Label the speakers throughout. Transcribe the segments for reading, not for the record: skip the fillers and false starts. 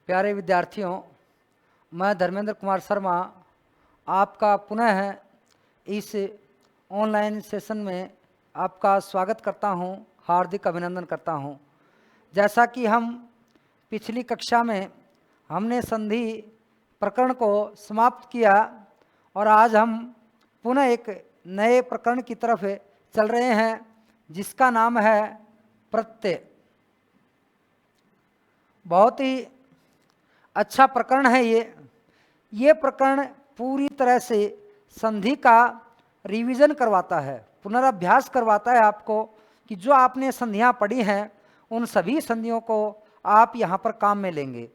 Speaker 1: प्यारे विद्यार्थियों, मैं धर्मेंद्र कुमार शर्मा आपका पुनः इस ऑनलाइन सेशन में आपका स्वागत करता हूं, हार्दिक अभिनंदन करता हूं। जैसा कि हम पिछली कक्षा में हमने संधि प्रकरण को समाप्त किया और आज हम पुनः एक नए प्रकरण की तरफ चल रहे हैं जिसका नाम है प्रत्यय। बहुत ही अच्छा प्रकरण है ये प्रकरण पूरी तरह से संधि का रिवीजन करवाता है, पुनराभ्यास करवाता है आपको कि जो आपने संधियां पढ़ी हैं उन सभी संधियों को आप यहाँ पर काम में लेंगे।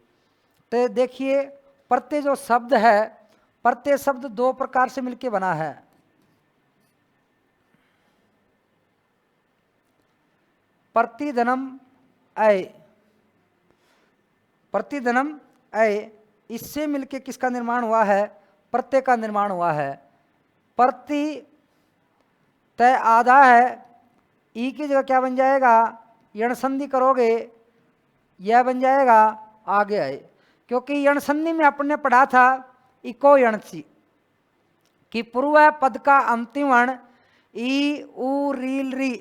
Speaker 1: तो देखिए, प्रत्यय जो शब्द है, प्रत्यय शब्द दो प्रकार से मिलकर बना है। प्रतिधनम अय, प्रतिधनम अय, इससे मिलके किसका निर्माण हुआ है? प्रत्यय का निर्माण हुआ है। प्रति तय आधा है, ई की जगह क्या बन जाएगा? यण संधि करोगे यह बन जाएगा आगे आए, क्योंकि यण संधि में अपने पढ़ा था इको यणसी कि पूर्व पद का अंतिम वर्ण ई उ रील री,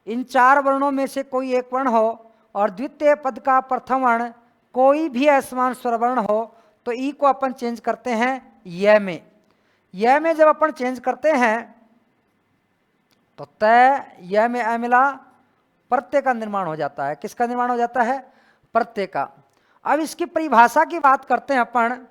Speaker 1: इन चार वर्णों में से कोई एक वर्ण हो और द्वितीय पद का प्रथम वर्ण कोई भी असमान स्वर वर्ण हो तो ई को अपन चेंज करते हैं य में। य में जब अपन चेंज करते हैं तो तय य में अ मिला, प्रत्यय का निर्माण हो जाता है। किसका निर्माण हो जाता है? प्रत्यय का। अब इसकी परिभाषा की बात करते हैं अपन।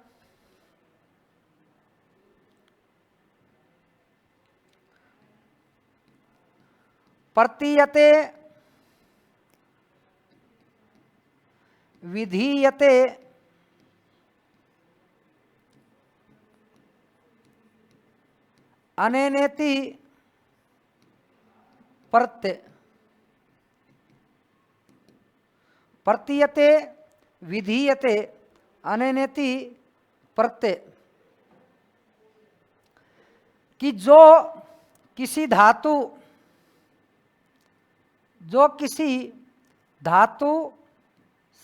Speaker 1: प्रतीयते विधीयते अनेनेति प्रत्यय। प्रतीयते विधीयते अनेनेति प्रत्यय कि जो किसी धातु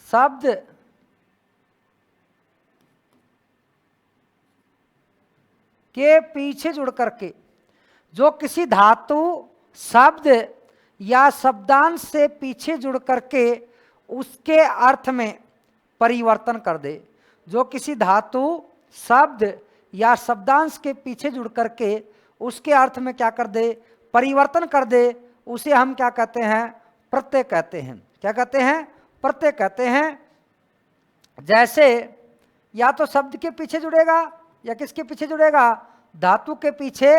Speaker 1: शब्द के पीछे जुड़ करके, जो किसी धातु शब्द या शब्दांश से पीछे जुड़ करके उसके अर्थ में परिवर्तन कर दे। जो किसी धातु शब्द या शब्दांश के पीछे जुड़ करके उसके अर्थ में क्या कर दे? परिवर्तन कर दे, उसे हम क्या कहते हैं? प्रत्यय कहते हैं। क्या कहते हैं? प्रत्यय कहते हैं। जैसे या तो शब्द के पीछे जुड़ेगा या किसके पीछे जुड़ेगा? धातु के पीछे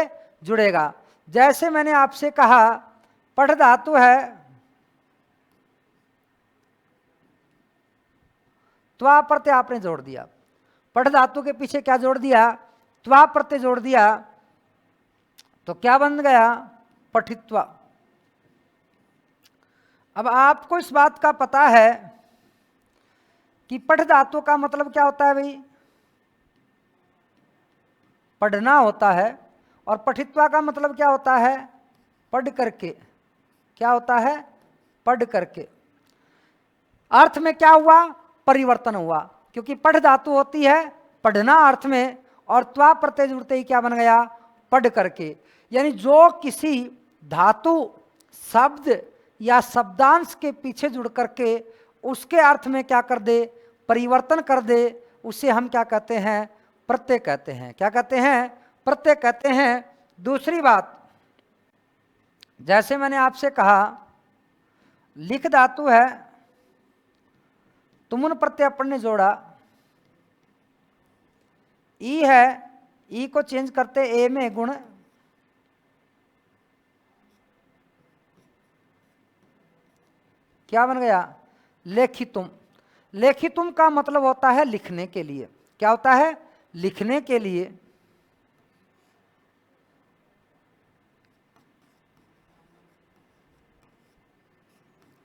Speaker 1: जुड़ेगा। जैसे मैंने आपसे कहा पठ धातु है, त्वा प्रत्यय आपने जोड़ दिया। पठ धातु के पीछे क्या जोड़ दिया? त्वा प्रत्यय जोड़ दिया, तो क्या बन गया? पठित्वा। अब आपको इस बात का पता है कि पठ धातु का मतलब क्या होता है भाई? पढ़ना होता है। और पठित्वा का मतलब क्या होता है? पढ़ करके। क्या होता है? पढ़ करके। अर्थ में क्या हुआ? परिवर्तन हुआ, क्योंकि पढ़ धातु होती है पढ़ना अर्थ में, और त्वा प्रत्यय जुड़ते ही क्या बन गया? पढ़ करके। यानी जो किसी धातु शब्द या शब्दांश के पीछे जुड़ करके उसके अर्थ में क्या कर दे? परिवर्तन कर दे, उसे हम क्या कहते हैं? प्रत्यय कहते हैं। क्या कहते हैं? प्रत्यय कहते हैं। दूसरी बात, जैसे मैंने आपसे कहा लिख धातु है, तुमुन प्रत्यय अपन ने जोड़ा, ई है, ई को चेंज करते ए में गुण, क्या बन गया? लेखितुम। लेखितुम का मतलब होता है लिखने के लिए। क्या होता है? लिखने के लिए।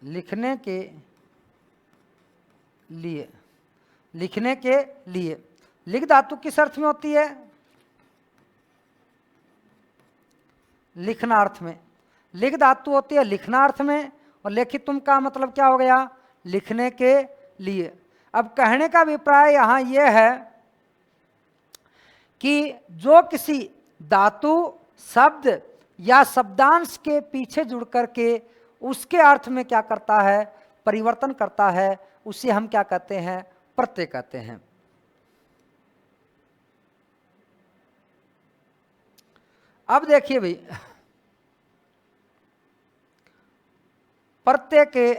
Speaker 1: लिखने के लिए। लिखने के लिए। लिख धातु किस अर्थ में होती है? लिखना अर्थ में। लिख धातु होती है लिखना अर्थ में, और लेखितुम का मतलब क्या हो गया? लिखने के लिए। अब कहने का अभिप्राय यहाँ ये है कि जो किसी धातु, शब्द या शब्दांश के पीछे जुड़ करके उसके अर्थ में क्या करता है, परिवर्तन करता है, उसे हम क्या कहते हैं, प्रत्यय कहते हैं। अब देखिए भाई, प्रत्यय के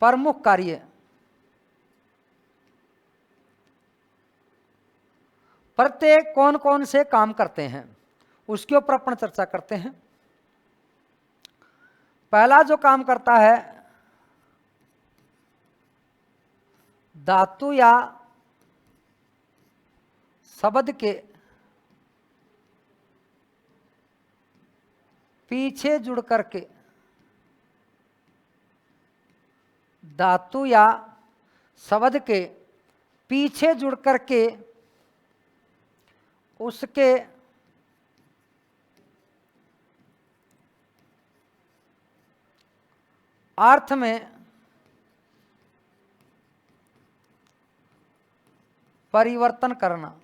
Speaker 1: प्रमुख कार्य, प्रत्यय कौन कौन से काम करते हैं उसके ऊपर अपन चर्चा करते हैं। पहला जो काम करता है, धातु या शब्द के पीछे जुड़ करके, धातु या शब्द के पीछे जुड़ करके उसके अर्थ में परिवर्तन करना।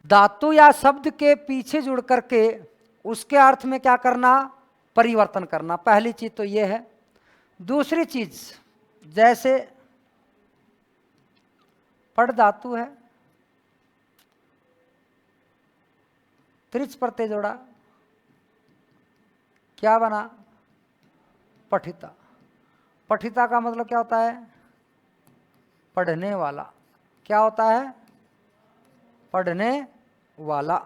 Speaker 1: धातु या शब्द के पीछे जुड़ करके उसके अर्थ में क्या करना, परिवर्तन करना। पहली चीज तो ये है। दूसरी चीज, जैसे पढ़ धातु है, त्रिच प्रत्यय जोड़ा, क्या बना, पठिता। पठिता का मतलब क्या होता है, पढ़ने वाला। क्या होता है, पढ़ने वाला।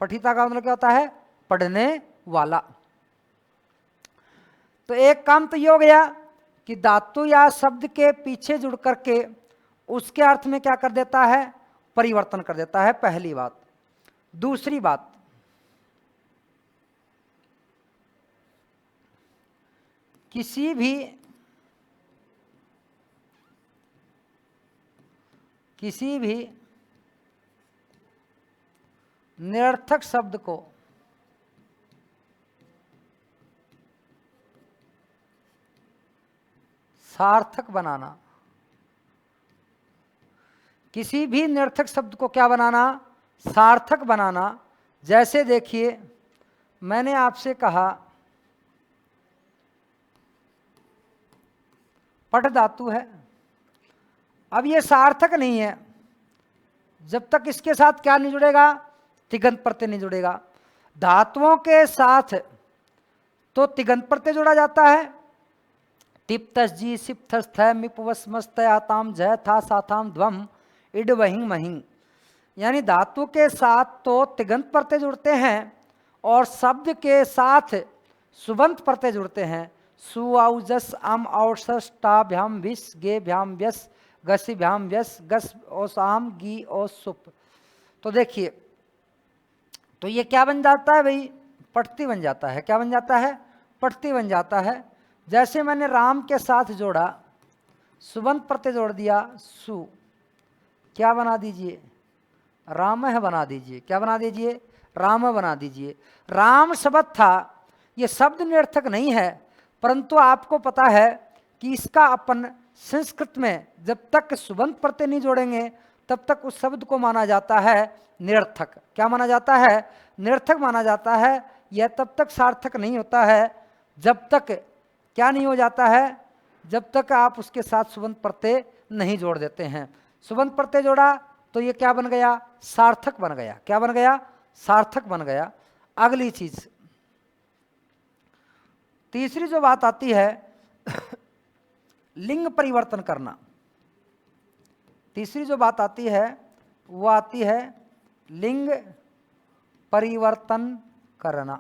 Speaker 1: पठिता का मतलब क्या होता है, पढ़ने वाला। तो एक काम तो ये हो गया कि धातु या शब्द के पीछे जुड़ करके उसके अर्थ में क्या कर देता है, परिवर्तन कर देता है, पहली बात। दूसरी बात, किसी भी निरर्थक शब्द को सार्थक बनाना। किसी भी निरर्थक शब्द को क्या बनाना, सार्थक बनाना। जैसे देखिए, मैंने आपसे कहा पठ धातु है, अब ये सार्थक नहीं है जब तक इसके साथ क्या नहीं जुड़ेगा, तिगंत प्रत्यय नहीं जुड़ेगा। धातुओं के साथ तो तिगंत प्रत्यय जोड़ा जाता है, तिप्तस जी सिप्थस थ मिपवस मस्त आताम जय था साथाम ध्वम इड वहिंग महिंग। यानी धातु के साथ तो तिगंत प्रत्यय जुड़ते हैं और शब्द के साथ सुबंत प्रत्यय जुड़ते हैं। सु आउ जस आम औसस टा भ्याम विस गे भ्याम व्यस गसी भ्याम व्यस गस ओसाम गी ओ सुप। तो देखिए, तो ये क्या बन जाता है भाई, पठती बन जाता है। क्या बन जाता है, पठती बन जाता है। जैसे मैंने राम के साथ जोड़ा, सुबंत प्रत्यय जोड़ दिया, सु, क्या बना दीजिए, राम है बना दीजिए। क्या बना दीजिए, राम बना दीजिए। राम शब्द था, ये शब्द निरर्थक नहीं है, परंतु आपको पता है कि इसका अपन संस्कृत में जब तक सुबंत प्रत्यय नहीं जोड़ेंगे तब तक उस शब्द को माना जाता है निरर्थक। क्या माना जाता है, निरर्थक माना जाता है। यह तब तक सार्थक नहीं होता है जब तक क्या नहीं हो जाता है, जब तक आप उसके साथ सुबंत प्रत्यय नहीं जोड़ देते हैं। सुबंत प्रत्यय जोड़ा तो ये क्या बन गया, सार्थक बन गया। क्या बन गया, सार्थक बन गया। अगली चीज, तीसरी जो बात आती है लिंग परिवर्तन करना। तीसरी जो बात आती है वो आती है लिंग परिवर्तन करना।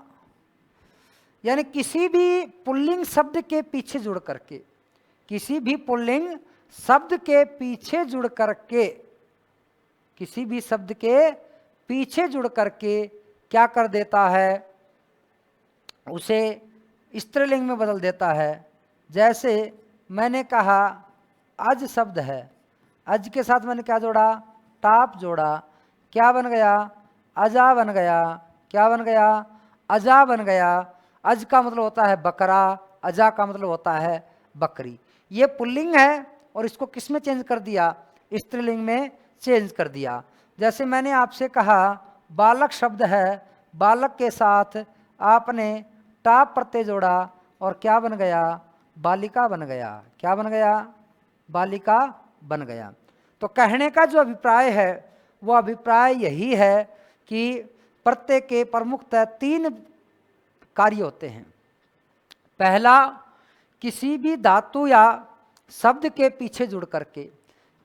Speaker 1: यानी किसी भी पुल्लिंग शब्द के पीछे जुड़ करके, किसी भी पुल्लिंग शब्द के पीछे जुड़ करके, किसी भी शब्द के पीछे जुड़ करके क्या कर देता है, उसे स्त्रीलिंग में बदल देता है। जैसे मैंने कहा अज शब्द है, अज के साथ मैंने क्या जोड़ा, टाप जोड़ा। क्या बन गया, अजा बन गया। क्या बन गया, अजा बन गया। अज का मतलब होता है बकरा, अजा का मतलब होता है बकरी। ये पुल्लिंग है और इसको किस में चेंज कर दिया, स्त्रीलिंग में चेंज कर दिया। जैसे मैंने आपसे कहा बालक शब्द है, बालक के साथ आपने टा प्रत्यय जोड़ा और क्या बन गया, बालिका बन गया। क्या बन गया, बालिका बन गया। तो कहने का जो अभिप्राय है वो अभिप्राय यही है कि प्रत्यय के प्रमुखतः 3 कार्य होते हैं। पहला, किसी भी धातु या शब्द के पीछे जुड़ करके,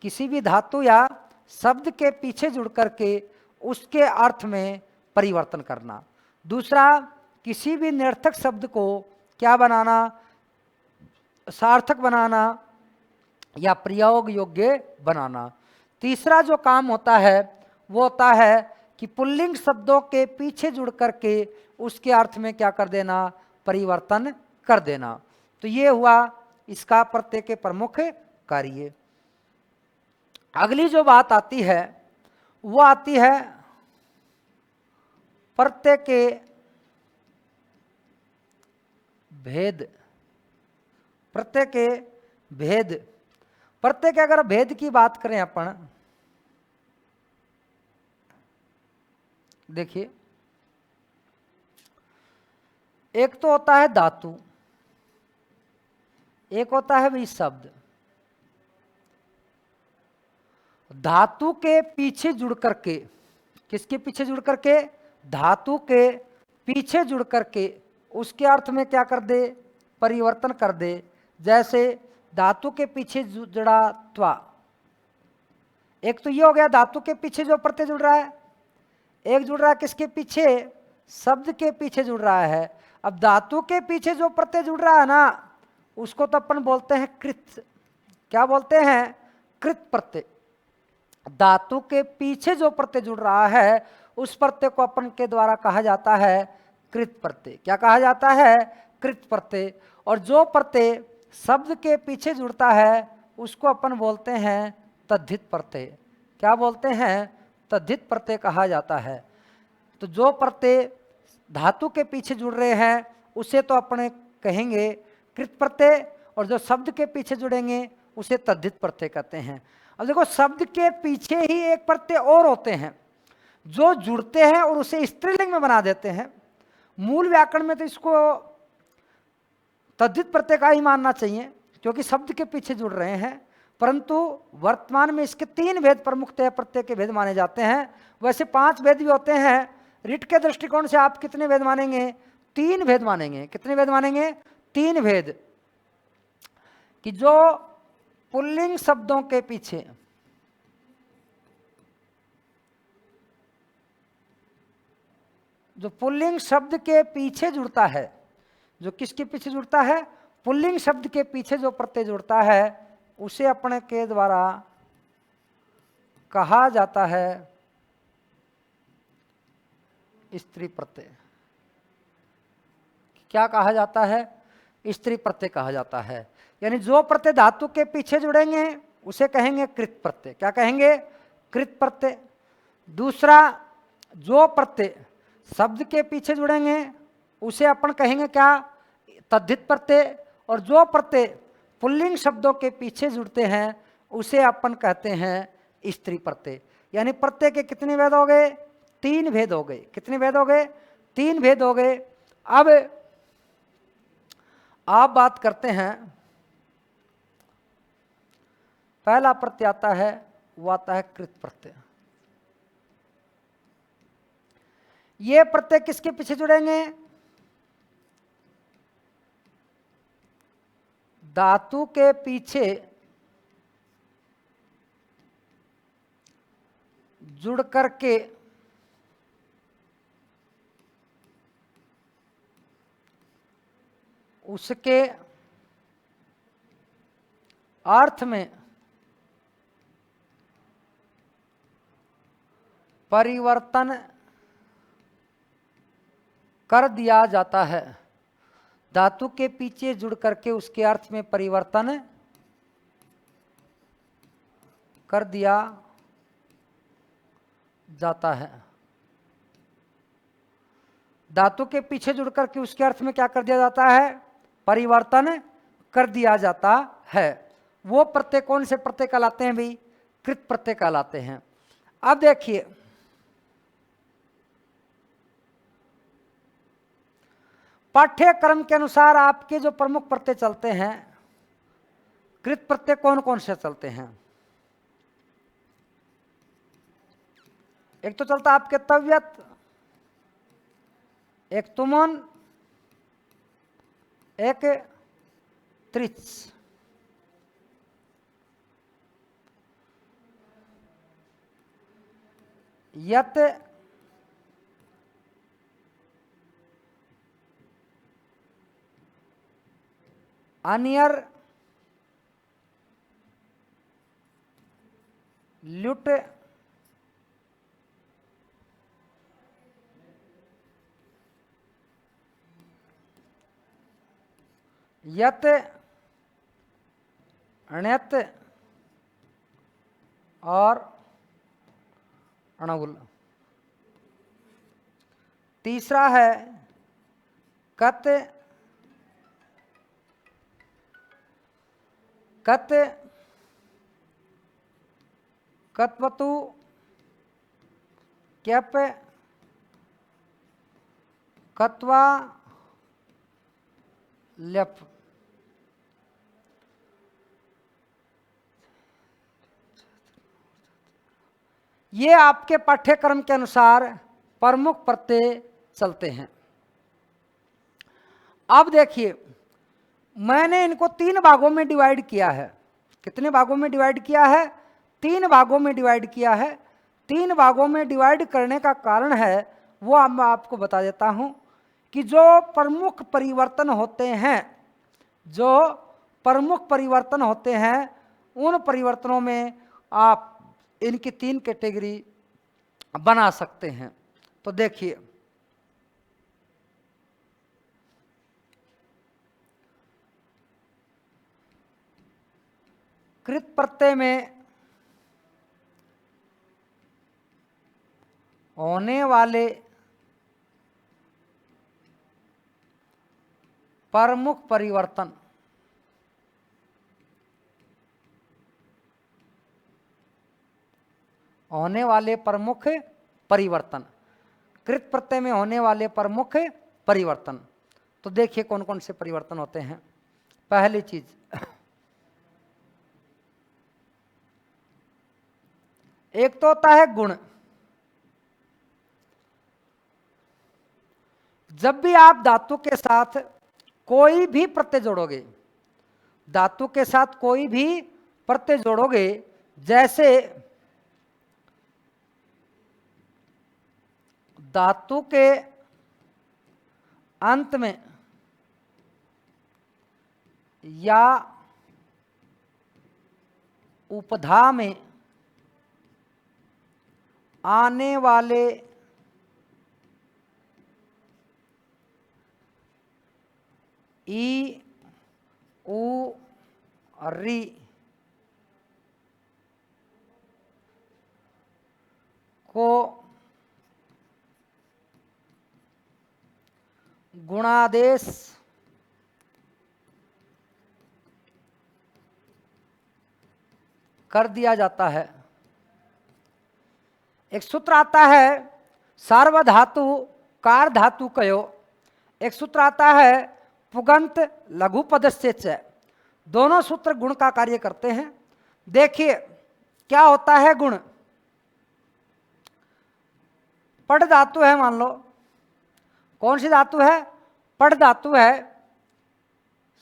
Speaker 1: किसी भी धातु या शब्द के पीछे जुड़ करके उसके अर्थ में परिवर्तन करना। दूसरा, किसी भी निरर्थक शब्द को क्या बनाना, सार्थक बनाना या प्रयोग योग्य बनाना। तीसरा जो काम होता है वो होता है कि पुल्लिंग शब्दों के पीछे जुड़ करके उसके अर्थ में क्या कर देना, परिवर्तन कर देना। तो ये हुआ इसका प्रत्यय के प्रमुख कार्य। अगली जो बात आती है वो आती है प्रत्यय के भेद। प्रत्यय के भेद, प्रत्यय के अगर भेद की बात करें अपन, देखिए एक तो होता है धातु, एक होता है भी शब्द। धातु के पीछे जुड़ करके, किसके पीछे जुड़ करके, धातु के पीछे जुड़ करके उसके अर्थ में क्या कर दे, परिवर्तन कर दे। जैसे धातु के पीछे जुड़ा त्वा, एक तो ये हो गया धातु के पीछे जो प्रत्यय जुड़ रहा है, एक जुड़ रहा है किसके पीछे, शब्द के पीछे जुड़ रहा है। अब धातु के पीछे जो प्रत्यय जुड़ रहा है ना उसको तो अपन बोलते हैं कृत। क्या बोलते हैं, कृत प्रत्यय। धातु के पीछे जो प्रत्यय जुड़ रहा है उस प्रत्यय को अपन के द्वारा कहा जाता है कृत प्रत्यय। क्या कहा जाता है, कृत प्रत्यय। और जो प्रत्यय शब्द के पीछे जुड़ता है उसको अपन बोलते हैं तद्धित प्रत्यय। क्या बोलते हैं, तद्धित प्रत्यय कहा जाता है। तो जो प्रत्यय धातु के पीछे जुड़ रहे हैं उसे तो अपने कहेंगे कृत प्रत्यय, और जो शब्द के पीछे जुड़ेंगे उसे तद्धित प्रत्यय कहते हैं। अब देखो शब्द के पीछे ही एक प्रत्यय और होते हैं जो जुड़ते हैं और उसे स्त्रीलिंग में बना देते हैं। मूल व्याकरण में तो इसको तद्धित प्रत्यय का ही मानना चाहिए क्योंकि शब्द के पीछे जुड़ रहे हैं, परंतु वर्तमान में इसके 3 भेद प्रमुखतः प्रत्यय के भेद माने जाते हैं। वैसे 5 भेद भी होते हैं, रिट के दृष्टिकोण से आप कितने भेद मानेंगे, 3 भेद मानेंगे। कितने भेद मानेंगे, 3 भेद। कि जो पुल्लिंग शब्दों के पीछे, जो पुल्लिंग शब्द के पीछे जुड़ता है, जो किसके पीछे जुड़ता है, पुल्लिंग शब्द के पीछे जो प्रत्यय जुड़ता है उसे अपने के द्वारा कहा जाता है स्त्री प्रत्यय। क्या कहा जाता है, स्त्री प्रत्यय कहा जाता है। यानी जो प्रत्यय धातु के पीछे जुड़ेंगे उसे कहेंगे कृत प्रत्यय। क्या कहेंगे, कृत प्रत्यय। दूसरा, जो प्रत्यय शब्द के पीछे जुड़ेंगे उसे अपन कहेंगे क्या, तद्धित प्रत्यय। और जो प्रत्यय पुल्लिंग शब्दों के पीछे जुड़ते हैं उसे अपन कहते हैं स्त्री प्रत्यय। यानी प्रत्यय के कितने भेद हो गए, 3 भेद हो गए। कितने भेद हो गए, 3 भेद हो गए। अब आप बात करते हैं, पहला प्रत्यय आता है वो आता है कृत प्रत्यय। ये प्रत्यय किसके पीछे जुड़ेंगे, धातु के पीछे जुड़ करके उसके अर्थ में परिवर्तन कर दिया जाता है। धातु के पीछे जुड़ करके उसके अर्थ में परिवर्तन कर दिया जाता है। धातु के पीछे जुड़कर के उसके अर्थ में क्या कर दिया जाता है, परिवर्तन कर दिया जाता है। वो प्रत्यय कौन से प्रत्यय कहलाते हैं भाई, कृत प्रत्यय कहलाते हैं। अब देखिए पाठ्यक्रम के अनुसार आपके जो प्रमुख प्रत्यय चलते हैं, कृत प्रत्यय कौन कौन से चलते हैं। एक तो चलता आपके तव्यत, एक तुमन, एक त्रिच। यत, अनियर, लुट, यत, अण्यत और अणगुल। तीसरा है कत, कत, कत्वतु, क्यप, कत्वा, ल्यप। ये आपके पाठ्यक्रम के अनुसार प्रमुख प्रत्यय चलते हैं। अब देखिए मैंने इनको 3 भागों में डिवाइड किया है। कितने भागों में डिवाइड किया है, 3 भागों में डिवाइड किया है। 3 भागों में डिवाइड करने का कारण है वो मैं आपको बता देता हूं कि जो प्रमुख परिवर्तन होते हैं, जो प्रमुख परिवर्तन होते हैं, उन परिवर्तनों में आप इनकी 3 कैटेगरी बना सकते हैं। तो देखिए कृत प्रत्यय में होने वाले प्रमुख परिवर्तन, होने वाले प्रमुख परिवर्तन, कृत प्रत्यय में होने वाले प्रमुख परिवर्तन। तो देखिए कौन कौन से परिवर्तन होते हैं। पहली चीज एक तो होता है गुण। जब भी आप धातु के साथ कोई भी प्रत्यय जोड़ोगे, धातु के साथ कोई भी प्रत्यय जोड़ोगे, जैसे धातु के अंत में या उपधा में आने वाले ई, उ, री को गुणादेश कर दिया जाता है। एक सूत्र आता है सार्वधातु कार धातु कयो, एक सूत्र आता है पुगंत लघु पदस्य च। दोनों सूत्र गुण का कार्य करते हैं। देखिए क्या होता है गुण। पढ़ धातु है, मान लो कौन सी धातु है, पढ़ धातु है।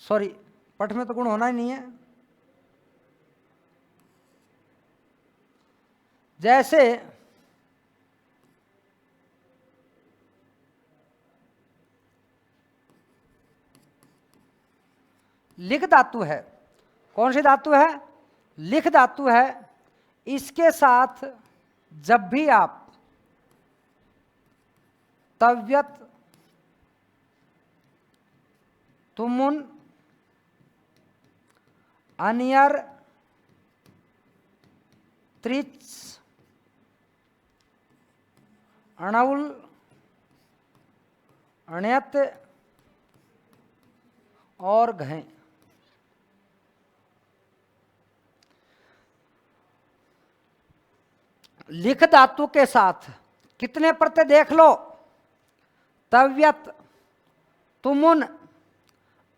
Speaker 1: सॉरी, पठ में तो गुण होना ही नहीं है। जैसे लिख धातु है, कौन सी धातु है, लिख धातु है। इसके साथ जब भी आप तव्यत, तुमुन, अनियर, त्रिच, अणउल, अण्यत और घय। लिख धातु के साथ कितने प्रत्यय देख लो, तव्यत, तुमुन,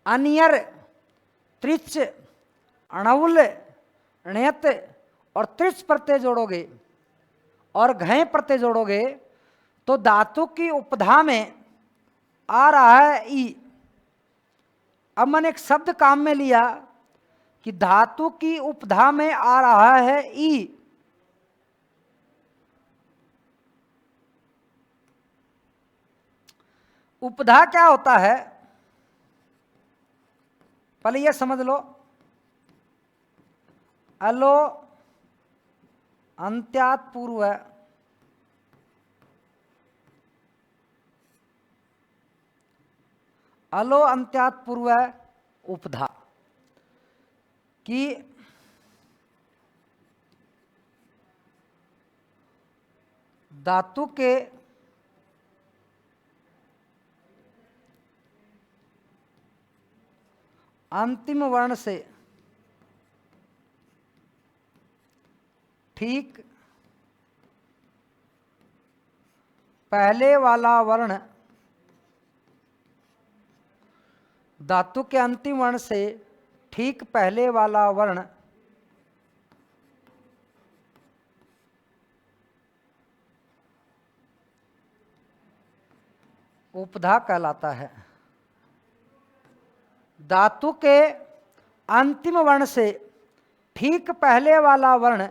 Speaker 1: अनियर, त्रिच, अणउल, अण्यत और त्रिच प्रत्यय जोड़ोगे और घय प्रत्यय जोड़ोगे तो धातु की उपधा में आ रहा है ई। अब मैंने एक शब्द काम में लिया कि धातु की उपधा में आ रहा है ई। उपधा क्या होता है पहले ये समझ लो। अलो अंत्यात पूर्व, अलो अंत्यात पूर्व उपधा कि धातु के अंतिम वर्ण से ठीक पहले वाला वर्ण, धातु के अंतिम वर्ण से ठीक पहले वाला वर्ण उपधा कहलाता है। धातु के अंतिम वर्ण से ठीक पहले वाला वर्ण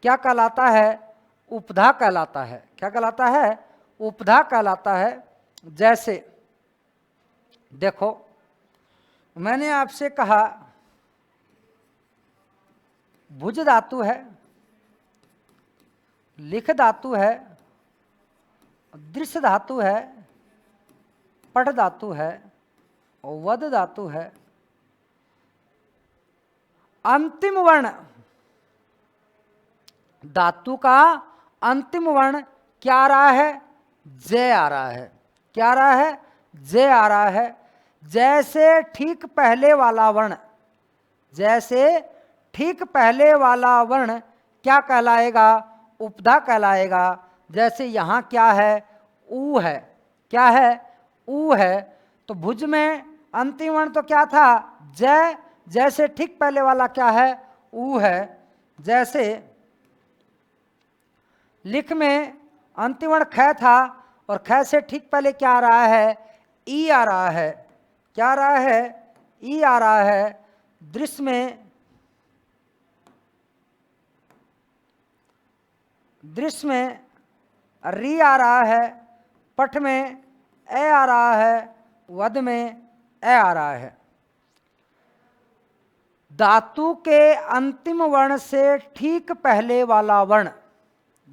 Speaker 1: क्या कहलाता है? उपधा कहलाता है। क्या कहलाता है? उपधा कहलाता है। जैसे देखो मैंने आपसे कहा भुज धातु है, लिख धातु है, दृश्य धातु है, पठ धातु है और वद धातु है। अंतिम वर्ण, धातु का अंतिम वर्ण क्या आ रहा है? जय आ रहा है। क्या आ रहा है? जय आ रहा है। जैसे ठीक पहले वाला वर्ण, जैसे ठीक पहले वाला वर्ण क्या कहलाएगा? उपधा कहलाएगा। जैसे यहाँ क्या है? ऊ है। क्या है? ऊ है। तो भुज में अंतिम वर्ण तो क्या था? जय। जैसे ठीक पहले वाला क्या है? ऊ है। जैसे लिख में अंतिम वर्ण ख था और ख से ठीक पहले क्या आ रहा है? ई आ रहा है। क्या आ रहा है? ई आ रहा है। दृश्य में, दृश्य में री आ रहा है, पठ में ए आ रहा है, वद में ए आ रहा है। धातु के अंतिम वर्ण से ठीक पहले वाला वर्ण,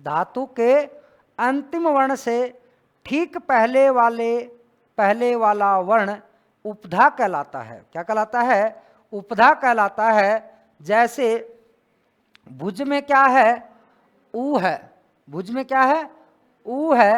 Speaker 1: धातु के अंतिम वर्ण से ठीक पहले वाला वर्ण उपधा कहलाता है। क्या कहलाता है? उपधा कहलाता है। जैसे भुज में क्या है? ऊ है। भुज में क्या है? ऊ है।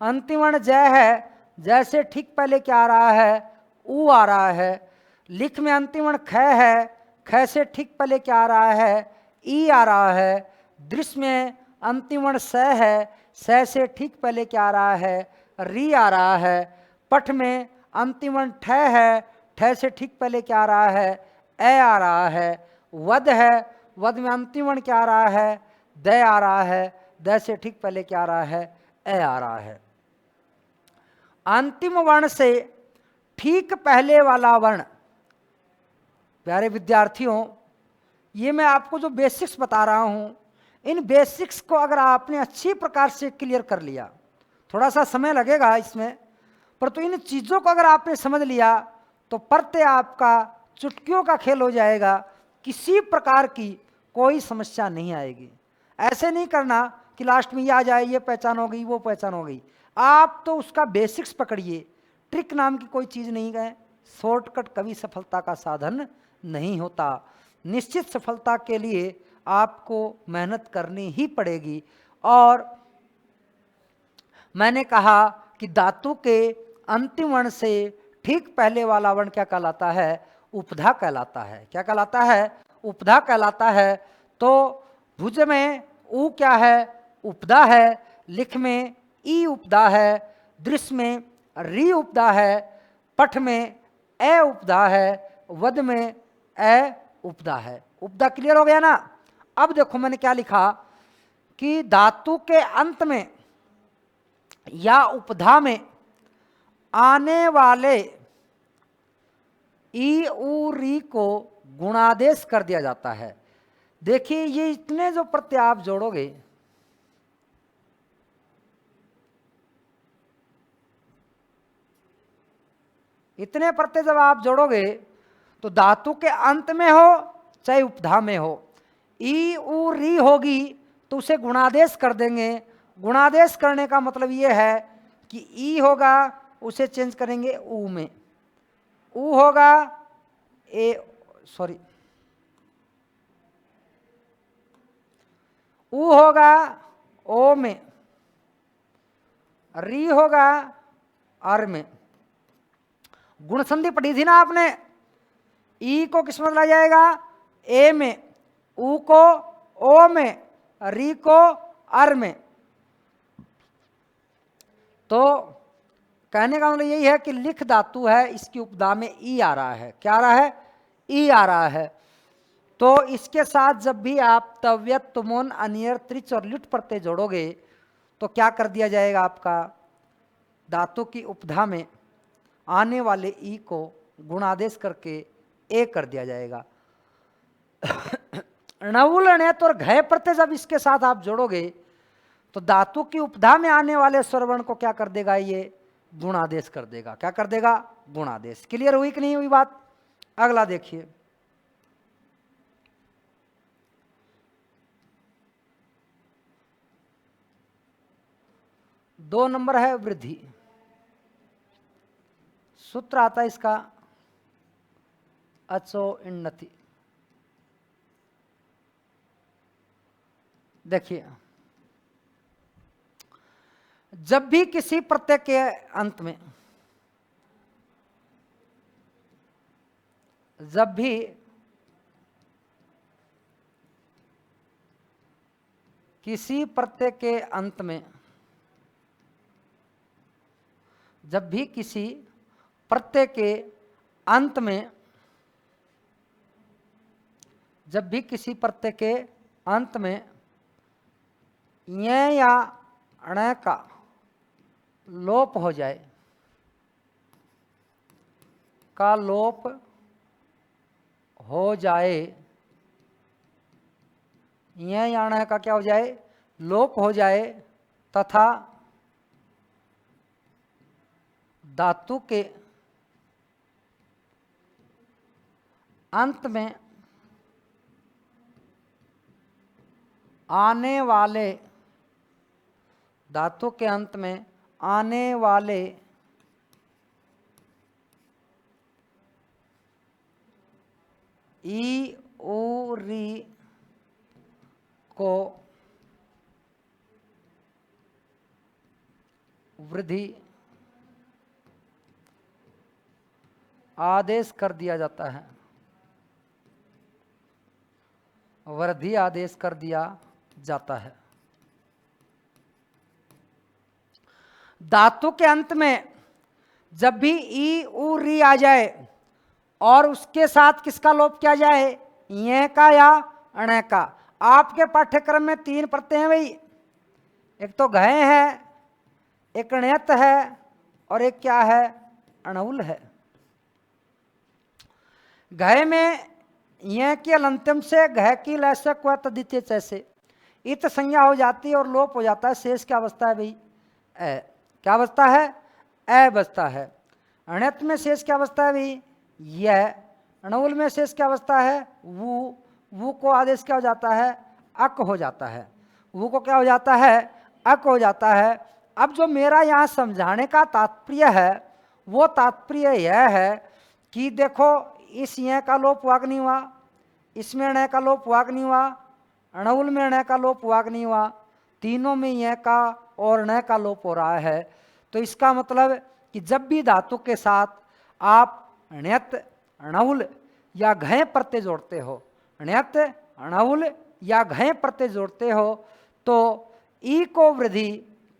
Speaker 1: अंतिम वर्ण जय है। जैसे ठीक पहले क्या आ रहा है? ऊ आ रहा है। लिख में अंतिम वर्ण ख है। ख से ठीक पहले क्या आ रहा है? ई आ रहा है। दृश्य में अंतिम वर्ण स है। स से ठीक पहले क्या आ रहा है? री आ रहा है। पठ में अंतिम वर्ण ठ है। ठ से ठीक पहले क्या आ रहा है? ए आ रहा है। वद है। वद में अंतिम वर्ण क्या आ रहा है? द आ रहा है। द से ठीक पहले क्या आ रहा है? ए आ रहा है। अंतिम वर्ण से ठीक पहले वाला वर्ण, प्यारे विद्यार्थियों, ये मैं आपको जो बेसिक्स बता रहा हूं, इन बेसिक्स को अगर आपने अच्छी प्रकार से क्लियर कर लिया, थोड़ा सा समय लगेगा इसमें, पर तो इन चीज़ों को अगर आपने समझ लिया तो प्रत्यय आपका चुटकियों का खेल हो जाएगा। किसी प्रकार की कोई समस्या नहीं आएगी। ऐसे नहीं करना कि लास्ट में ये आ जाए, ये पहचान हो गई, वो पहचान हो गई। आप तो उसका बेसिक्स पकड़िए। ट्रिक नाम की कोई चीज़ नहीं है। शॉर्टकट कभी सफलता का साधन नहीं होता। निश्चित सफलता के लिए आपको मेहनत करनी ही पड़ेगी। और मैंने कहा कि धातु के अंतिम वर्ण से ठीक पहले वाला वर्ण क्या कहलाता है? उपधा कहलाता है। क्या कहलाता है? उपधा कहलाता है। तो भुज में ऊ क्या है? उपधा है। लिख में ई उपधा है। दृश्य में री उपधा है। पठ में ए उपधा है। वद में ए उपधा है। उपधा क्लियर हो गया ना? अब देखो मैंने क्या लिखा कि धातु के अंत में या उपधा में आने वाले ई उ री को गुणादेश कर दिया जाता है। देखिए ये इतने जो प्रत्यय आप जोड़ोगे, इतने प्रत्यय जब आप जोड़ोगे तो धातु के अंत में हो चाहे उपधा में हो, ई उ री होगी तो उसे गुणादेश कर देंगे। गुणादेश करने का मतलब ये है कि ई होगा उसे चेंज करेंगे ऊ में, ऊ होगा ऊ होगा ओ में, री होगा अर में। गुण संधि पढ़ी थी ना आपने? ई को किस में बदला जाएगा? ए में, ऊ को ओ में, री को अर में। तो कहने का मतलब यही है कि लिख धातु है, इसकी उपधा में ई आ रहा है। क्या आ रहा है? ई आ रहा है। तो इसके साथ जब भी आप तव्यत, तुमुन, अनियर, त्रिच और लिट प्रत्यय जोड़ोगे तो क्या कर दिया जाएगा? आपका धातु की उपधा में आने वाले ई को गुणादेश करके ए कर दिया जाएगा। णवुल, णैत और घय प्रत्यय जब इसके साथ आप जोड़ोगे तो धातु की उपधा में आने वाले स्वरवर्ण को क्या कर देगा? ये गुणादेश कर देगा। क्या कर देगा? गुणादेश। क्लियर हुई कि नहीं हुई बात? अगला देखिए, दो नंबर है वृद्धि। सूत्र आता है इसका अचो इन्नति। देखिए जब भी किसी प्रत्यय के अंत में, जब भी किसी प्रत्यय के अंत में, जब भी किसी प्रत्यय के अंत में, जब भी किसी प्रत्यय के अंत में य या ण का लोप हो जाए, का लोप हो जाए, य या ण का क्या हो जाए? लोप हो जाए, तथा धातु के अंत में आने वाले, धातु के अंत में आने वाले ई उ री को वृद्धि आदेश कर दिया जाता है। वृद्धि आदेश कर दिया जाता है। धातु के अंत में जब भी ई उ री आ जाए और उसके साथ किसका लोप किया जाए? ये का या अण का। आपके पाठ्यक्रम में तीन प्रत्यय हैं भाई, एक तो घय है, एक णयत है और एक क्या है? अणउल है। घय में ये की अलंत्यम से घय की लैसक व तद्वितीय चैसे इत संज्ञा हो जाती है और लोप हो जाता है। शेष क्या बचता है भाई? ए। क्या बचता है? ए बचता है। अणत में शेष क्या बचता है भाई? यह। अणउल में शेष क्या बचता है? वू। वू को आदेश क्या हो जाता है? अक हो जाता है। वू को क्या हो जाता है? अक हो जाता है। अब जो मेरा यहाँ समझाने का तात्पर्य है वो तात्पर्य यह है कि देखो इस य का लोप वाक नहीं हुआ, इसमें ण का लोप वाक नहीं हुआ, अणउल में ण का लोप वाक नहीं हुआ, तीनों में य का और ण का लोप हो रहा है। तो इसका मतलब कि जब भी धातु के साथ आप ण्यत णउल या घय प्रत्यय जोड़ते हो, ण्यत णउल या घय प्रत्यय जोड़ते हो, तो ई को वृद्धि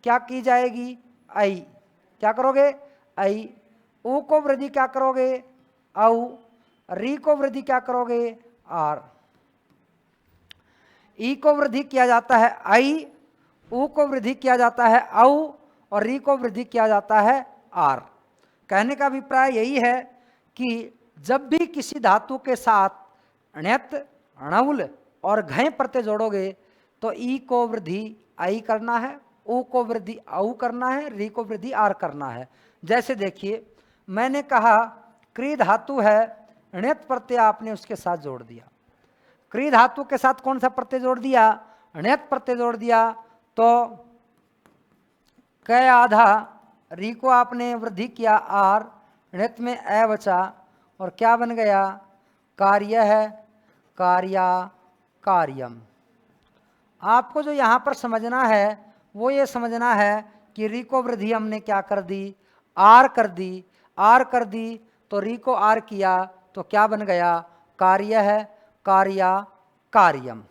Speaker 1: क्या की जाएगी? आई। क्या करोगे? आई। ऊ को वृद्धि क्या करोगे? औ। री को वृद्धि क्या करोगे? आर। ई को वृद्धि किया जाता है आई, ऊ को वृद्धि किया जाता है औ, और री को वृद्धि किया जाता है आर। कहने का अभिप्राय यही है कि जब भी किसी धातु के साथ ण्यत णउल और घय प्रत्यय जोड़ोगे तो ई को वृद्धि आई करना है, ऊ को वृद्धि औ करना है, री को वृद्धि आर करना है। जैसे देखिए, मैंने कहा क्री धातु है, ण्यत प्रत्यय आपने उसके साथ जोड़ दिया। क्री धातु के साथ कौन सा प्रत्यय जोड़ दिया? ण्यत प्रत्यय जोड़ दिया। तो क आधा, री को आपने वृद्धि किया आर, ण्यत में ए बचा, और क्या बन गया? कार्य है, कार्या कार्यम। आपको जो यहाँ पर समझना है वो ये समझना है कि री को वृद्धि हमने क्या कर दी? आर कर दी। आर कर दी तो री को आर किया तो क्या बन गया? कार्य है, कार्या कार्यम।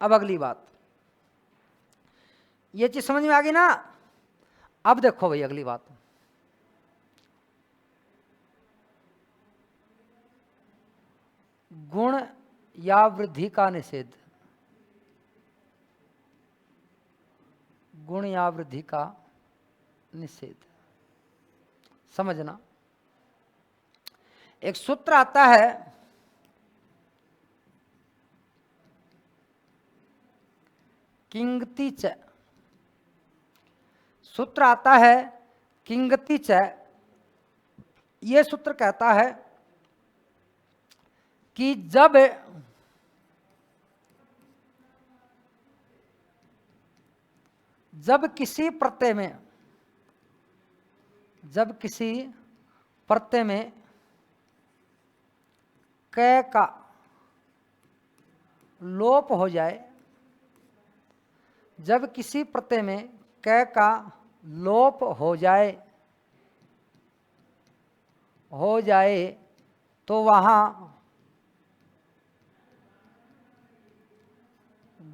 Speaker 1: अब अगली बात, ये चीज समझ में आ गई ना? अब देखो भाई अगली बात, गुण या वृद्धि का निषेध। गुण या वृद्धि का निषेध समझना। एक सूत्र आता है, किंगति च। सूत्र आता है किंगति च। ये सूत्र कहता है कि जब किसी प्रत्यय में क का लोप हो जाए, जब किसी प्रत्यय में क का लोप हो जाए तो वहां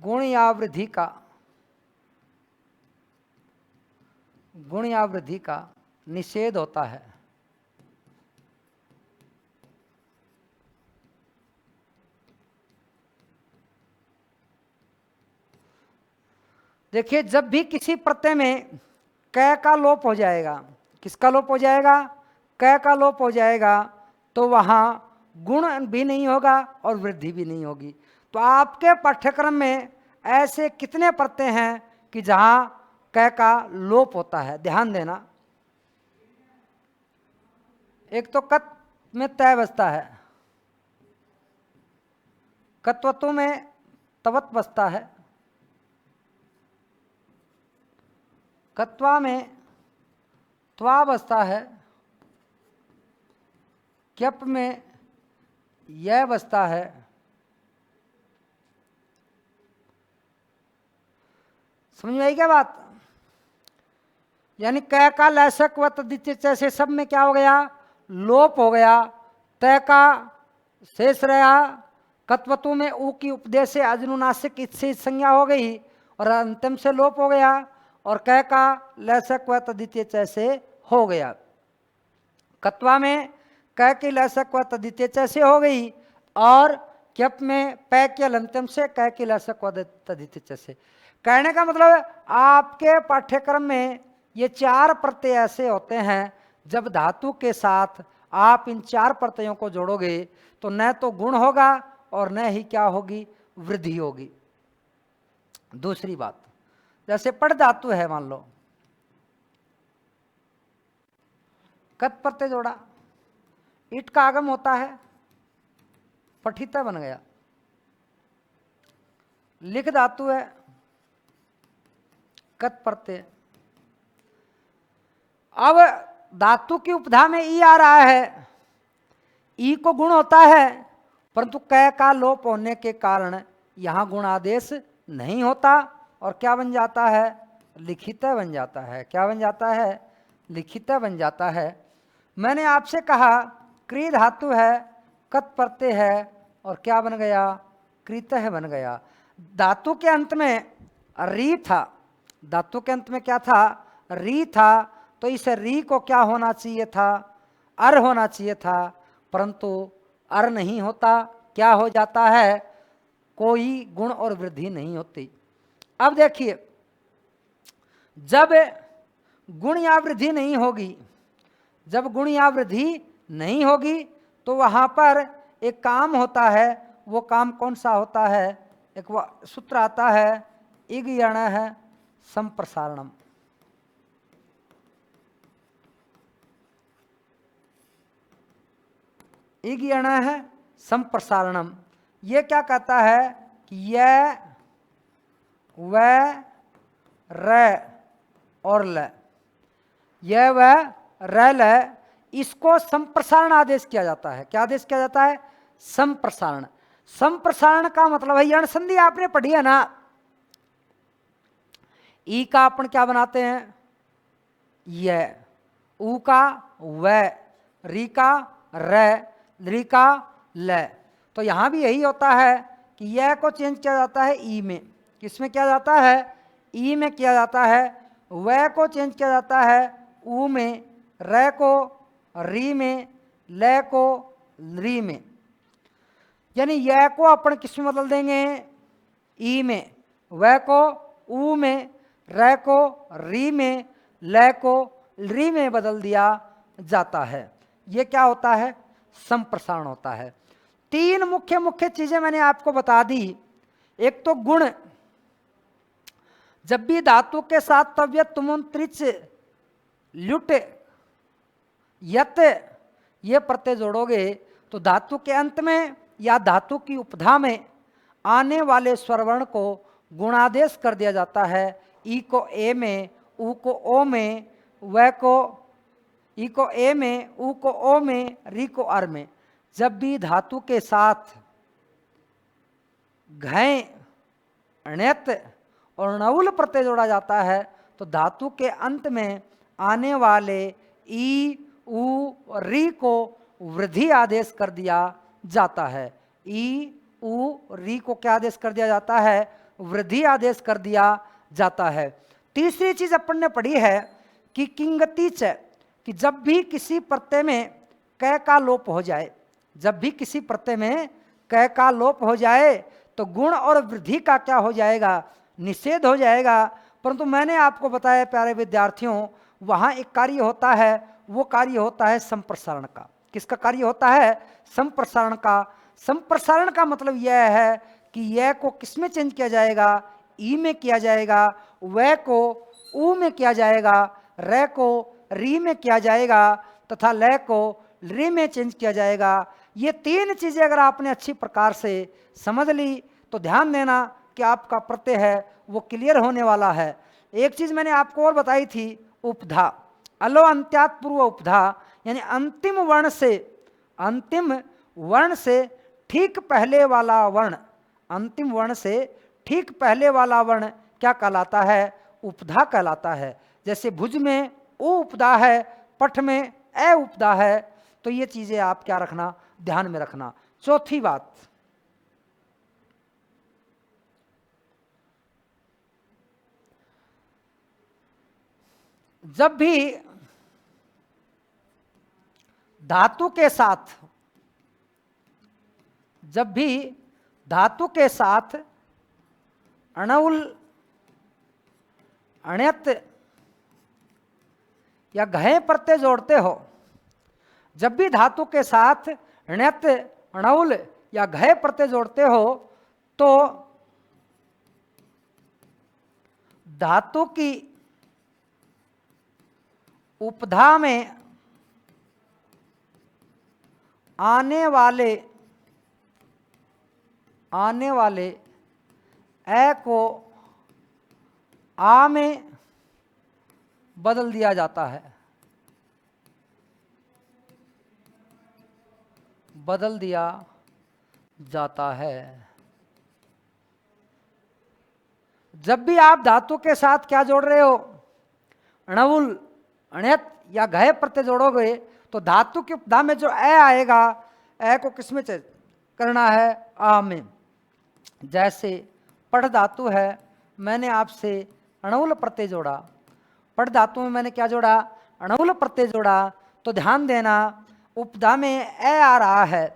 Speaker 1: गुण या वृद्धि का निषेध होता है। देखिए, जब भी किसी प्रत्यय में क का लोप हो जाएगा, किसका लोप हो जाएगा? क का लोप हो जाएगा, तो वहां गुण भी नहीं होगा और वृद्धि भी नहीं होगी। तो आपके पाठ्यक्रम में ऐसे कितने प्रत्यय हैं कि जहां क का लोप होता है? ध्यान देना। एक तो कत में तय बसता है, कत्वतु में तवत बसता है, कत्वा में त्वा बसता है, क्यप में यह बसता है, समझ में आई क्या बात? यानी क का लसक व तद्धित से सब में क्या हो गया? लोप हो गया। तय का शेष रहा, कत्वतु में ऊ की उपदेश से अजनुनासिक इससे संज्ञा हो गई और अंतिम से लोप हो गया, और क का लसक व तद्धित से हो गया। कत्वा में क की लसक व तद्धित से हो गई, और क्यप में पै के अंतिम से क की लसक व तद्धित से। कहने का मतलब आपके पाठ्यक्रम में ये चार प्रत्यय ऐसे होते हैं, जब धातु के साथ आप इन चार प्रत्ययों को जोड़ोगे तो न तो गुण होगा और न ही क्या होगी? वृद्धि होगी। दूसरी बात, जैसे पड़ धातु है, मान लो कत प्रत्यय जोड़ा, ईट का आगम होता है, पठिता बन गया। लिख धातु है, कत प्रत्यय। अब धातु की उपधा में ई आ रहा है, ई को गुण होता है, परंतु क का लोप होने के कारण यहां गुण आदेश नहीं होता और क्या बन जाता है? लिखित बन जाता है। क्या बन जाता है? लिखिता बन जाता है। मैंने आपसे कहा क्री धातु है, कत प्रत्यय है और क्या बन गया, कृतः बन गया। धातु के अंत में री था, धातु के अंत में क्या था, री था, तो इस री को क्या होना चाहिए था, अर होना चाहिए था, परंतु अर नहीं होता, क्या हो जाता है, कोई गुण और वृद्धि नहीं होती। अब देखिए, जब गुण या वृद्धि नहीं होगी, जब गुण या वृद्धि नहीं होगी तो वहां पर एक काम होता है, वो काम कौन सा होता है, एक सूत्र आता है इग यण है संप्रसारणम। इग यण है संप्रसारणम, ये क्या कहता है कि यह व र और ल, यह व र ल, इसको संप्रसारण आदेश किया जाता है। क्या आदेश किया जाता है, संप्रसारण। संप्रसारण का मतलब है, यण संधि आपने पढ़ी है ना, ई का अपन क्या बनाते हैं, यह, ऊ का व, री का र, री का ल, तो यहां भी यही होता है कि यह को चेंज किया जाता है ई में, किसमें किया जाता है, ई में किया जाता है, व को चेंज किया जाता है ऊ में, र को री में, ल को री में, यानी यह को अपन किस में बदल देंगे, ई में, व को ऊ में, र को री में, ल को री में बदल दिया जाता है। ये क्या होता है, संप्रसारण होता है। तीन मुख्य मुख्य चीजें मैंने आपको बता दी। एक तो गुण, जब भी धातु के साथ तव्य तुमुन त्रिच ल्युट यत ये प्रत्यय जोड़ोगे तो धातु के अंत में या धातु की उपधा में आने वाले स्वरवर्ण को गुणादेश कर दिया जाता है। ई को ए में, ऊ को ओ में, व को ई को ए में, ऊ को ओ में, री को अर में। जब भी धातु के साथ घय, ण्यत और णउल प्रत्यय जोड़ा जाता है तो धातु के अंत में आने वाले ई, ऊ, री को वृद्धि आदेश कर दिया जाता है। ई, ऊ, री को क्या आदेश कर दिया जाता है, वृद्धि आदेश कर दिया जाता है। तीसरी चीज अपन ने पढ़ी है कि किंगति च, कि जब भी किसी प्रत्यय में क का लोप हो जाए, जब भी किसी प्रत्यय में क का लोप हो जाए तो गुण और वृद्धि का क्या हो जाएगा, निषेध हो जाएगा। परंतु मैंने आपको बताया प्यारे विद्यार्थियों, वहाँ एक कार्य होता है, वो कार्य होता है संप्रसारण का। किसका कार्य होता है, संप्रसारण का। संप्रसारण का मतलब यह है कि यह को किस में चेंज किया जाएगा, ई में किया जाएगा, व को ऊ में किया जाएगा, र को री में किया जाएगा तथा ल को री में चेंज किया जाएगा। ये तीन चीजें अगर आपने अच्छी प्रकार से समझ ली तो ध्यान देना कि आपका प्रत्यय है वो क्लियर होने वाला है। एक चीज मैंने आपको और बताई थी, उपधा, अलो अंत्यात पूर्व उपधा, यानी अंतिम वर्ण से ठीक पहले वाला वर्ण, अंतिम वर्ण से ठीक पहले वाला वर्ण क्या कहलाता है, उपधा कहलाता है। जैसे भुज में उ उपधा है, पठ में ए उपधा है, तो ये चीजें आप क्या रखना, ध्यान में रखना। चौथी बात, जब भी धातु के साथ, जब भी धातु के साथ अणउल, अण्यत या घय प्रत्यय जोड़ते हो, जब भी धातु के साथ ण्यत, अणउल या घय प्रत्यय जोड़ते हो तो धातु की उपधा में आने वाले ए को आ में बदल दिया जाता है, बदल दिया जाता है। जब भी आप धातु के साथ क्या जोड़ रहे हो, अणउल, अण्यत या घय प्रत्यय जोड़ोगे तो धातु की उपधा में जो ए आएगा, ए को किस में करना है, आ में। जैसे पढ़ धातु है, मैंने आपसे अणुल प्रत्यय जोड़ा, पढ़ धातु में मैंने क्या जोड़ा, अणुल प्रत्यय जोड़ा, तो ध्यान देना उपधा में ए आ रहा है,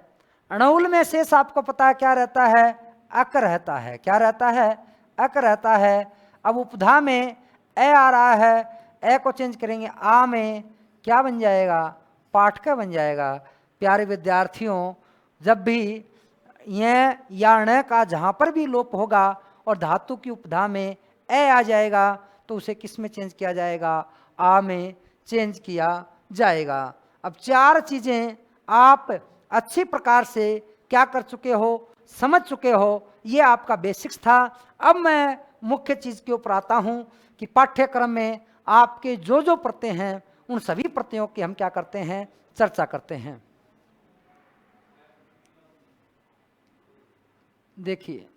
Speaker 1: अणुल में शेष आपको पता है क्या रहता है, अक रहता है। क्या रहता है, अक रहता है। अब उपधा में ए आ रहा है, ए को चेंज करेंगे आ में, क्या बन जाएगा, पाठक बन जाएगा। प्यारे विद्यार्थियों, जब भी यह या ण का जहाँ पर भी लोप होगा और धातु की उपधा में ए आ जाएगा तो उसे किस में चेंज किया जाएगा, आ में चेंज किया जाएगा। अब चार चीज़ें आप अच्छी प्रकार से क्या कर चुके हो, समझ चुके हो, ये आपका बेसिक्स था। अब मैं मुख्य चीज़ के ऊपर आता हूँ कि पाठ्यक्रम में आपके जो जो प्रत्यय हैं उन सभी प्रत्ययों की हम क्या करते हैं, चर्चा करते हैं। देखिए,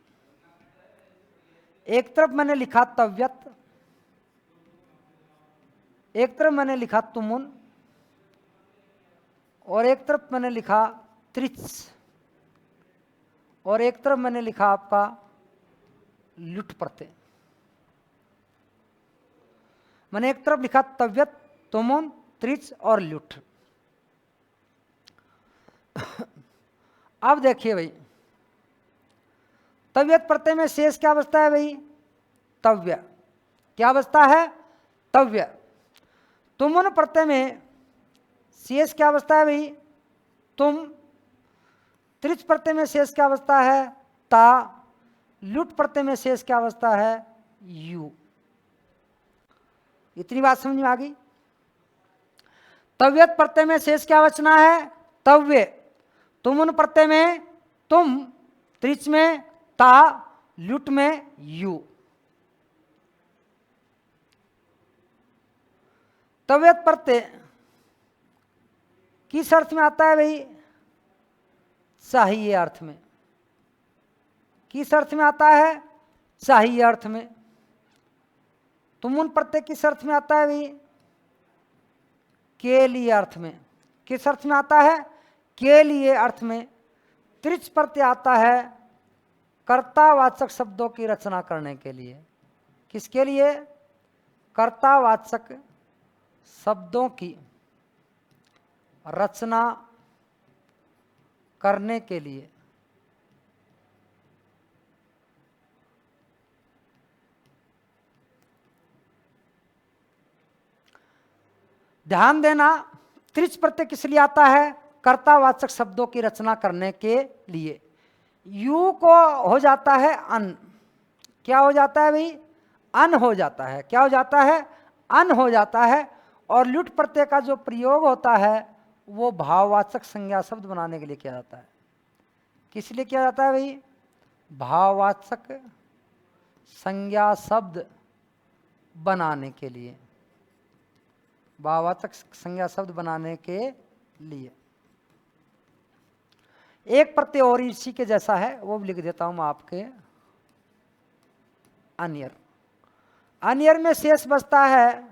Speaker 1: एक तरफ मैंने लिखा तव्यत, एक तरफ मैंने लिखा तुमुन, और एक तरफ मैंने लिखा त्रिच, और एक तरफ मैंने लिखा आपका लुट प्रत्यय। मैंने एक तरफ लिखा तव्यत, तुमुन, त्रिच और लुट। अब देखिए भाई, तव्यत प्रत्यय में शेष क्या बचता है भाई, तव्य। क्या बचता है, तव्य। तुमुन प्रत्यय में शेष क्या बचता है भाई, तुम। त्रिच प्रत्यय में शेष क्या बचता है, ता। लुट प्रत्यय में शेष क्या बचता है, यू। इतनी बात समझ में आ गई। तव्यत प्रत्यय में शेष क्या बचना है, तव्य। तुमुन प्रत्यय में तुम, त्रिच में ता, लुट में यू। तव्यत प्रत्यय किस अर्थ में आता है भाई, चाहिए अर्थ में। किस अर्थ में आता है, चाहिए अर्थ में। तुमुन प्रत्यय किस अर्थ में आता है भाई, के लिए अर्थ में। किस अर्थ में आता है, के लिए अर्थ में। त्रिच प्रत्यय आता है कर्तावाचक शब्दों की रचना करने के लिए। किसके लिए, कर्तावाचक शब्दों की रचना करने के लिए। ध्यान देना, त्रिच प्रत्यय किस लिए आता है, कर्तावाचक शब्दों की रचना करने के लिए। यू को हो जाता है अन। क्या हो जाता है भाई, अन हो जाता है। क्या हो जाता है, अन हो जाता है। और लुट प्रत्यय का जो प्रयोग होता है वो भाववाचक संज्ञा शब्द बनाने के लिए किया जाता है। किस लिए किया जाता है भाई, भाववाचक संज्ञा शब्द बनाने के लिए। भाववाचक संज्ञा शब्द बनाने के लिए। एक प्रत्यय और इसी के जैसा है, वो भी लिख देता हूं मैं आपके, अनियर। अनियर में शेष बचता है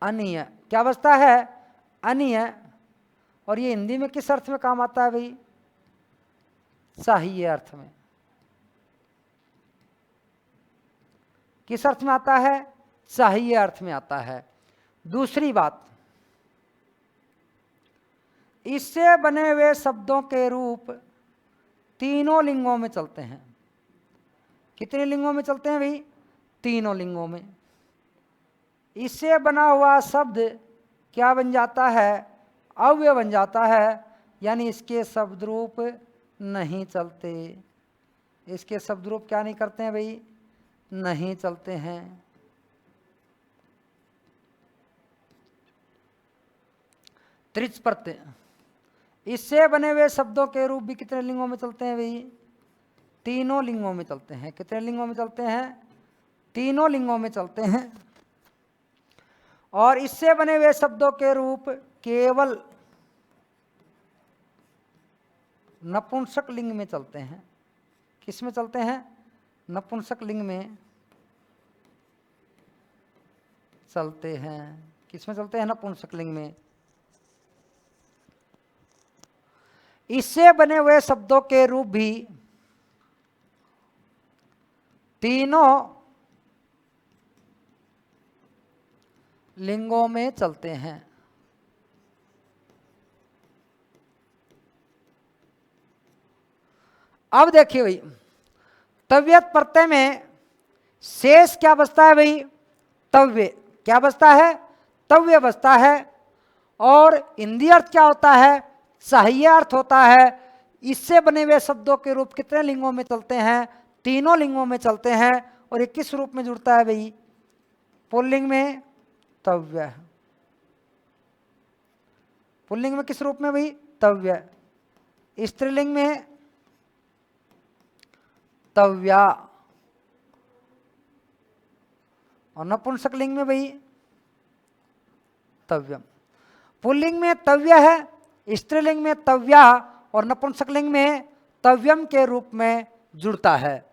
Speaker 1: अनिय। क्या बचता है, अनिय। और ये हिंदी में किस अर्थ में काम आता है भाई, चाहिए अर्थ में। किस अर्थ में आता है, चाहिए अर्थ में आता है। दूसरी बात, इससे बने हुए शब्दों के रूप तीनों लिंगों में चलते हैं। कितने लिंगों में चलते हैं भाई, तीनों लिंगों में। इससे बना हुआ शब्द क्या बन जाता है, अव्यय बन जाता है, यानी इसके शब्द रूप नहीं चलते। इसके शब्द रूप क्या नहीं करते हैं भाई, नहीं चलते हैं। त्रिच प्रत्यय, इससे बने हुए शब्दों के रूप भी कितने लिंगों में चलते हैं भाई, तीनों लिंगों में चलते हैं। कितने लिंगों में चलते हैं, तीनों लिंगों में चलते हैं। और इससे बने हुए शब्दों के रूप केवल नपुंसक लिंग में चलते हैं। किस में चलते हैं, नपुंसक लिंग में चलते हैं। किसमें चलते हैं? नपुंसकलिंग में। इससे बने हुए शब्दों के रूप भी तीनों लिंगों में चलते हैं। अब देखिए भाई, तव्यत प्रत्यय में शेष क्या बचता है भाई? तव्य। क्या बचता है? तव्य बचता है। और इंद्रिय अर्थ क्या होता है? चाहिए अर्थ होता है। इससे बने हुए शब्दों के रूप कितने लिंगों में चलते हैं? तीनों लिंगों में चलते हैं। और ये किस रूप में जुड़ता है भाई? पुल्लिंग में तव्य। पुल्लिंग में किस रूप में भाई? तव्य। स्त्रीलिंग में तव्या। और नपुंसकलिंग में भाई तव्यम। पुल्लिंग में तव्य है, स्त्रीलिंग में तव्या, और नपुंसकलिंग में तव्यम के रूप में जुड़ता है।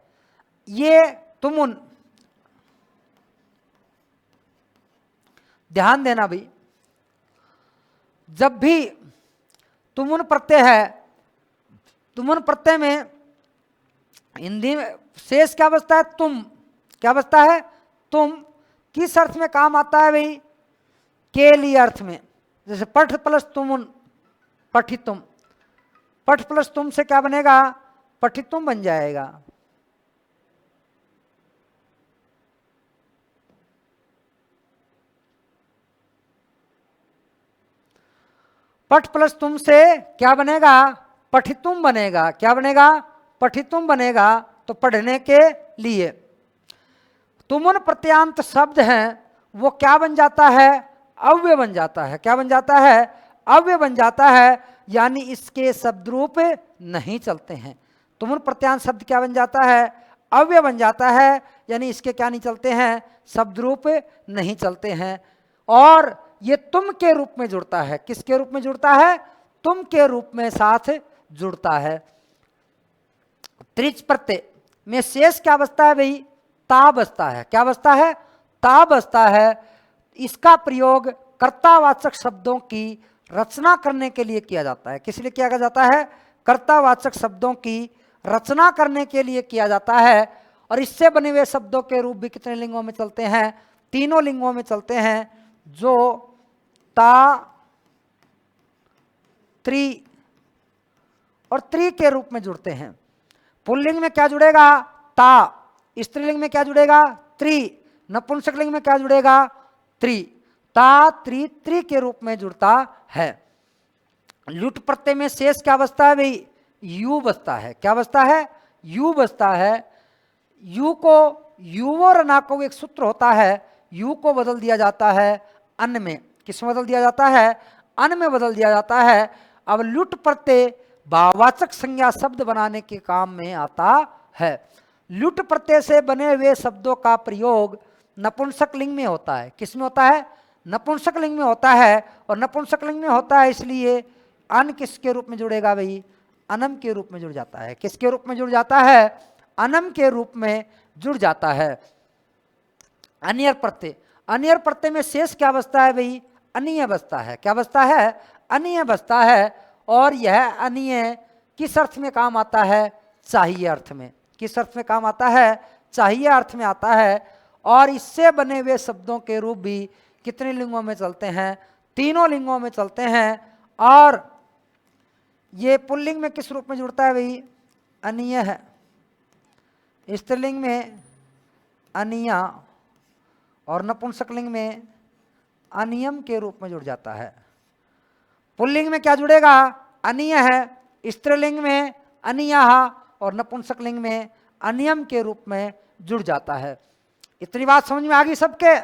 Speaker 1: ये तुमुन ध्यान देना भाई, जब भी तुमुन प्रत्यय है, तुमुन प्रत्यय में हिंदी में शेष क्या बचता है? तुम। क्या बचता है? तुम। किस अर्थ में काम आता है भाई? के लिए अर्थ में। जैसे पठ प्लस तुमुन पठितुम, पठ प्लस तुम से क्या बनेगा? पठितुम बन जाएगा। पठ प्लस तुम से क्या बनेगा? पठितुम बनेगा। क्या बनेगा? पठितुम बनेगा। तो पढ़ने के लिए तुमुन प्रत्यांत शब्द हैं, वो क्या बन जाता है? अव्यय बन जाता है। क्या बन जाता है? अव्यय बन जाता है। यानी इसके शब्द रूप नहीं चलते हैं। तुमुन प्रत्यांत शब्द क्या बन जाता है? अव्यय बन जाता है। यानी इसके क्या नहीं चलते हैं? शब्द रूप नहीं चलते हैं। और ये तुम के रूप में जुड़ता है। किसके रूप में जुड़ता है? तुम के रूप में साथ जुड़ता है। त्रिच प्रत्यय में शेष क्या बचता है भाई? ता बचता है। क्या बचता है? ता बचता है। इसका प्रयोग कर्तावाचक शब्दों की रचना करने के लिए किया जाता है। किस लिए किया जाता है? कर्तावाचक शब्दों की रचना करने के लिए किया जाता है। और इससे बने हुए शब्दों के रूप भी कितने लिंगों में चलते हैं? तीनों लिंगों में चलते हैं, जो ता, त्रि और त्रि के रूप में जुड़ते हैं। पुल्लिंग में क्या जुड़ेगा? ता। स्त्रीलिंग में क्या जुड़ेगा? त्रि। नपुंसकलिंग में क्या जुड़ेगा? त्रि। ता, त्रि, त्रि के रूप में जुड़ता है। लुट प्रत्यय में शेष क्या बचता है भाई? यू बचता है। क्या बचता है? यू बचता है। यू को, यू और ना को एक सूत्र होता है, यू को बदल दिया जाता है अन में। किस में बदल दिया जाता है? अन में बदल दिया जाता है। अब लुट प्रत्यय भाववाचक संज्ञा शब्द बनाने के काम में आता है। लुट प्रत्यय से बने हुए शब्दों का प्रयोग नपुंसकलिंग में होता है। किस में होता है? नपुंसकलिंग में होता है। और नपुंसकलिंग में होता है इसलिए अन किसके रूप में जुड़ेगा भाई? अनम के रूप में जुड़ जाता है। किसके रूप में जुड़ जाता है? अनम के रूप में जुड़ जाता है। अनियर प्रत्यय, अनियर प्रत्यय में शेष क्या बचता है भाई? अनीय बचता है। क्या बचता है? अनीय बचता है। और यह अनीय किस अर्थ में काम आता है? चाहिए अर्थ में। किस अर्थ में काम आता है? चाहिए अर्थ में आता है। और इससे बने हुए शब्दों के रूप भी कितने लिंगों में चलते हैं? तीनों लिंगों में चलते हैं। और ये पुल्लिंग में किस रूप में जुड़ता है भाई? अनीय है। स्त्रीलिंग में अनिया और नपुंसकलिंग में अनियम के रूप में जुड़ जाता है। पुल्लिंग में क्या जुड़ेगा? अनीय है। स्त्रीलिंग में अनिया और नपुंसकलिंग में अनियम के रूप में जुड़ जाता है। इतनी बात समझ में आ गई सबके?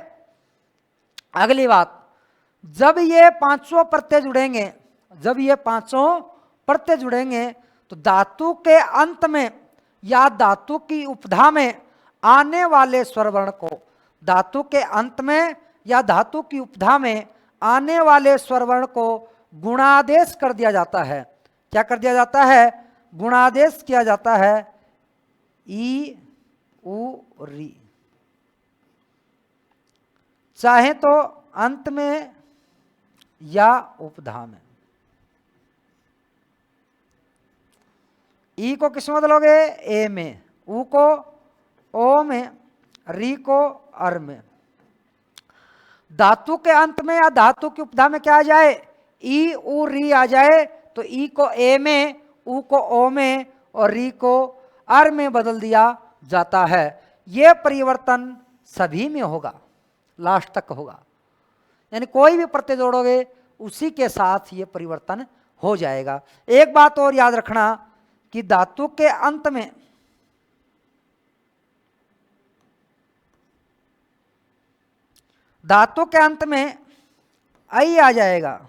Speaker 1: अगली बात, जब ये पांचों प्रत्यय जुड़ेंगे, जब ये पांचों प्रत्यय जुड़ेंगे तो धातु के अंत में या धातु की उपधा में आने वाले स्वरवर्ण को, धातु के अंत में या धातु की उपधा में आने वाले स्वरवर्ण को गुणादेश कर दिया जाता है। क्या कर दिया जाता है? गुणादेश किया जाता है। ई उ री। चाहे तो अंत में या उपधा में। ई को किस में बदलोगे? ए में, ऊ को ओ में, री को अर में। धातु के अंत में या धातु की उपधा में क्या आ जाए? ई ऊ री आ जाए तो ई को ए में, ऊ को ओ में और री को अर में बदल दिया जाता है। यह परिवर्तन सभी में होगा, लास्ट तक होगा, यानी कोई भी प्रत्यय जोड़ोगे उसी के साथ ये परिवर्तन हो जाएगा। एक बात और याद रखना कि धातु के अंत में आई आ जाएगा,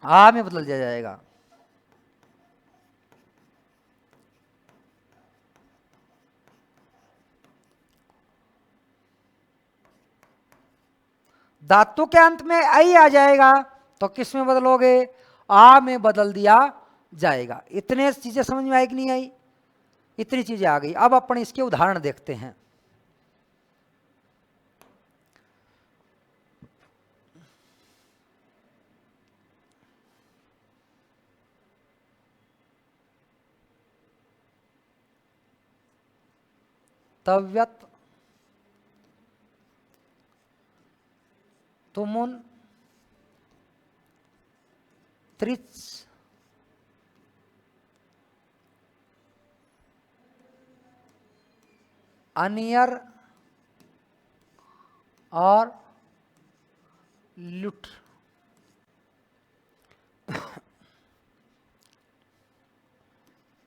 Speaker 1: आ में बदल दिया जाएगा। धातु के अंत में आई आ जाएगा तो किस में बदलोगे? आ में बदल दिया जाएगा। इतने चीजें समझ में आई कि नहीं आई? इतनी चीजें आ गई। अब अपन इसके उदाहरण देखते हैं। तव्यत, तुमुन, त्रिच, अनियर और लुट।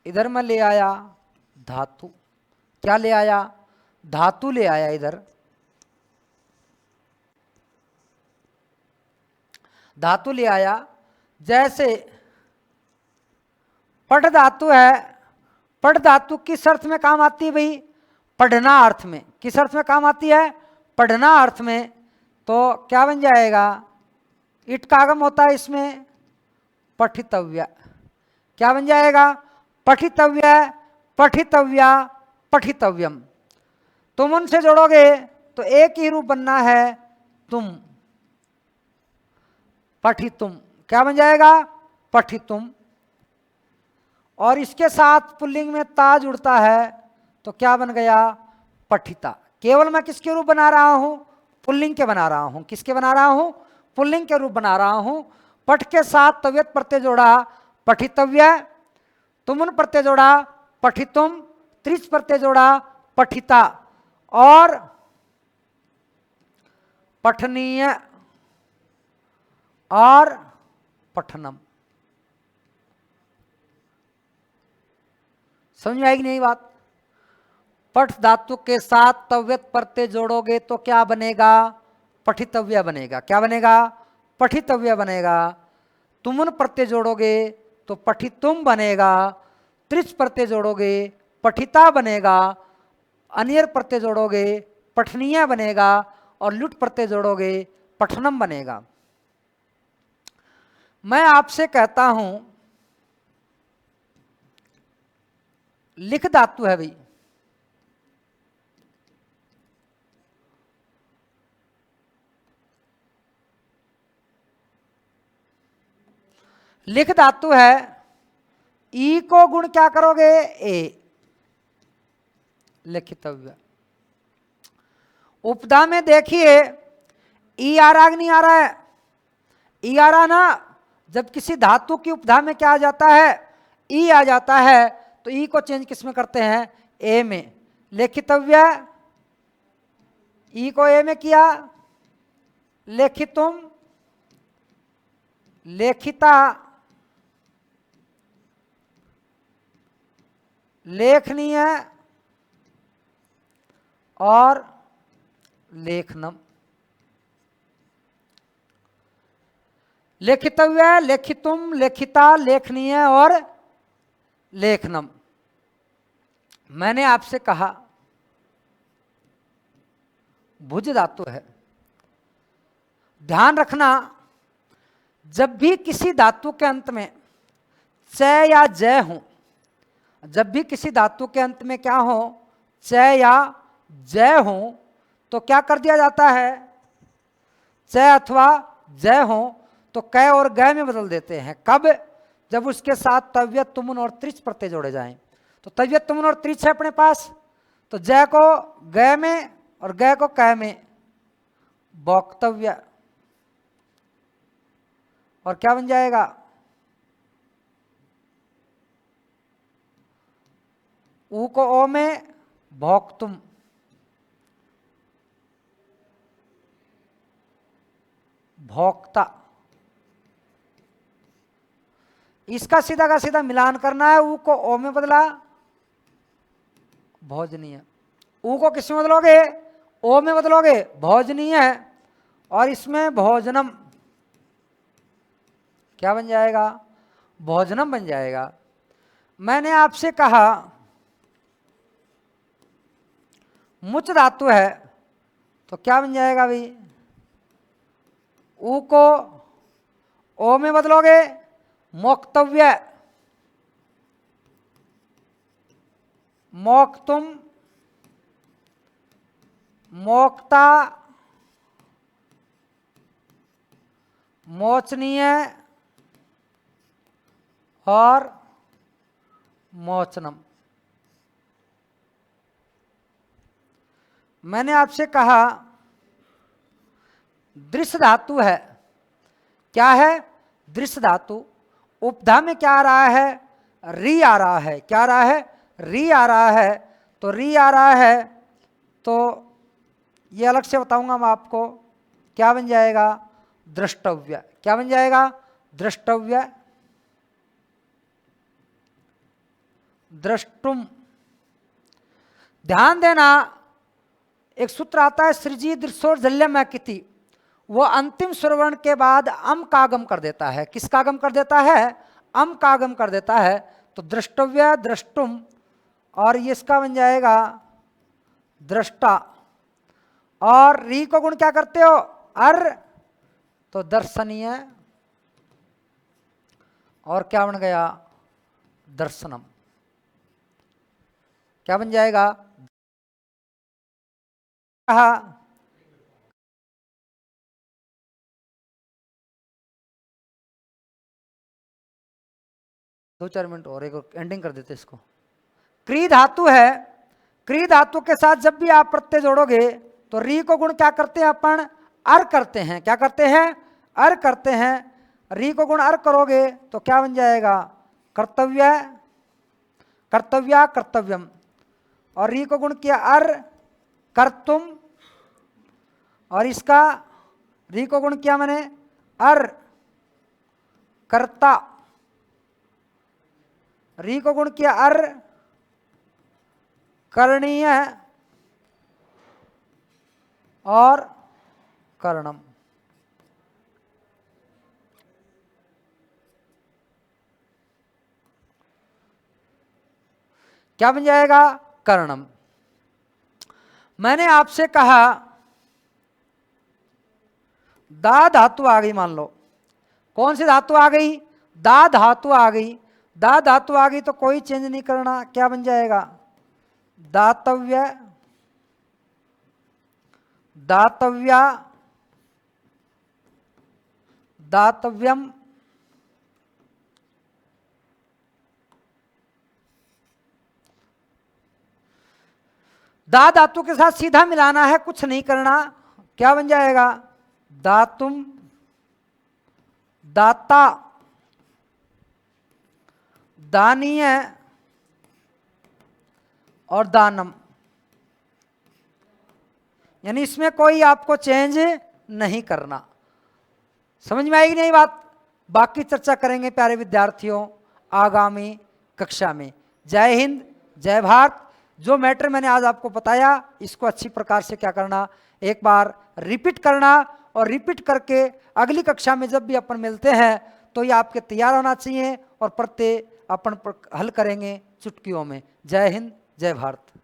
Speaker 1: इधर मैं ले आया धातु। क्या ले आया? धातु ले आया इधर। धातु ले आया। जैसे पढ़ धातु है, पढ़ धातु किस अर्थ में काम आती है भाई? पढ़ना अर्थ में। किस अर्थ में काम आती है? पढ़ना अर्थ में। तो क्या बन जाएगा? इट का आगम होता है इसमें पठितव्य। क्या बन जाएगा? पठितव्य, पठितव्या, पठितव्यम। तुम उनसे जोड़ोगे तो एक ही रूप बनना है तुम, पठितुम। क्या बन जाएगा? पठितुम। और इसके साथ पुल्लिंग में ता जुड़ता है तो क्या बन गया? पठिता। केवल मैं किसके रूप बना रहा हूं? पुल्लिंग के बना रहा हूं। किसके बना रहा हूं? पुल्लिंग के रूप बना रहा हूं। पठ के साथ तव्यत प्रत्यय जोड़ा पठितव्य, तुमुन प्रत्यय जोड़ा पठितुम, त्रिच प्रत्यय जोड़ा पठिता और पठनीय और पठनम। समझ में आएगी नहीं बात? पठ धातु के साथ तव्यत प्रत्यय जोड़ोगे तो क्या बनेगा? पठितव्य बनेगा। क्या बनेगा? पठितव्य बनेगा। तुमुन प्रत्यय जोड़ोगे तो पठितुम बनेगा। त्रिच प्रत्यय जोड़ोगे पठिता बनेगा। अनियर प्रत्यय जोड़ोगे पठनीय बनेगा और लुट प्रत्यय जोड़ोगे पठनम बनेगा। मैं आपसे कहता हूं, लिख धातु है भाई, लिख धातु है। ई को गुण क्या करोगे? ए, लिखितव्य। उपधा में देखिए ई आ रहा नहीं आ रहा है? ई आ रहा ना। जब किसी धातु की उपधा में क्या आ जाता है? ई आ जाता है तो ई को चेंज किस में करते हैं? ए में। लेखितव्य, ई को ए में किया। लेखितुम, लेखिता, लेखनीय और लेखनम। लेखितव्य, लेखितुम, लेखिता, लेखनीय और लेखनम। मैंने आपसे कहा भुज धातु है। ध्यान रखना, जब भी किसी धातु के अंत में च या जय हो, जब भी किसी धातु के अंत में क्या हो? च या जय हो, तो क्या कर दिया जाता है, च अथवा जय हो तो कै और गै में बदल देते हैं। कब, जब उसके साथ तव्य तुमुन और त्रिच प्रत्यय जोड़े जाएं। तो तव्य तुमुन और त्रिच है अपने पास, तो जय को गै में और गै को कै में, वक्तव्य। और क्या बन जाएगा, ऊ को ओ में भोक्तुम, भोक्ता। इसका सीधा का सीधा मिलान करना है, ऊ को ओ में बदला भोजनीय, ऊ को किस में बदलोगे, ओ में बदलोगे भोजनीय, और इसमें भोजनम, क्या बन जाएगा, भोजनम बन जाएगा। मैंने आपसे कहा मुच धातु है, तो क्या बन जाएगा भाई, ऊ को ओ में बदलोगे मोक्तव्य, मोक्तुम, मोक्ता, मोचनीय और मोचनम। मैंने आपसे कहा दृश्य धातु है, क्या है, दृश्य धातु। उपधा में क्या आ रहा है, री आ रहा है, क्या आ रहा है, री आ रहा है। तो री आ रहा है तो ये अलग से बताऊंगा मैं आपको, क्या बन जाएगा, द्रष्टव्य। क्या बन जाएगा, द्रष्टव्य, द्रष्टुम। ध्यान देना, एक सूत्र आता है सृजी दृश्योर जल्यम किति, वो अंतिम स्वरवर्ण के बाद अम का आगम कर देता है। किसका आगम कर देता है, अम का आगम कर देता है। तो द्रष्टव्य, द्रष्टुम, और ये इसका बन जाएगा दृष्टा। और री को गुण क्या करते हो, अर, तो दर्शनीय, और क्या बन गया, दर्शनम। क्या बन जाएगा, दो चार मिनट और, एक एंडिंग कर देते इसको। क्री धातु है, क्री धातु के साथ जब भी आप प्रत्यय जोड़ोगे तो री को गुण क्या करते हैं अपन, अर करते हैं। क्या करते हैं, अर करते हैं। री को गुण अर करोगे तो क्या बन जाएगा, कर्तव्य, कर्तव्या, कर्तव्यम। और री को गुण किया अर, कर्तुम, और इसका री को गुण किया मैंने अर, कर्ता। री को गुण किया अर, करणीय और कर्णम। क्या बन जाएगा, कर्णम। मैंने आपसे कहा दा धातु आ गई, मान लो कौन सी धातु आ गई, दा धातु आ गई। दा धातु आ गई तो कोई चेंज नहीं करना, क्या बन जाएगा, दातव्य, दातव्या, दातव्यम, दा धातु के साथ सीधा मिलाना है, कुछ नहीं करना। क्या बन जाएगा, दातुम, दाता, दानीय और दानम। यानी इसमें कोई आपको चेंज नहीं करना। समझ में आएगी नहीं बात, बाकी चर्चा करेंगे प्यारे विद्यार्थियों आगामी कक्षा में। जय हिंद, जय भारत। जो मैटर मैंने आज आपको बताया इसको अच्छी प्रकार से क्या करना, एक बार रिपीट करना, और रिपीट करके अगली कक्षा में जब भी अपन मिलते हैं तो ये आपके तैयार होना चाहिए, और प्रत्यय अपन हल करेंगे चुटकियों में। जय हिंद, जय भारत।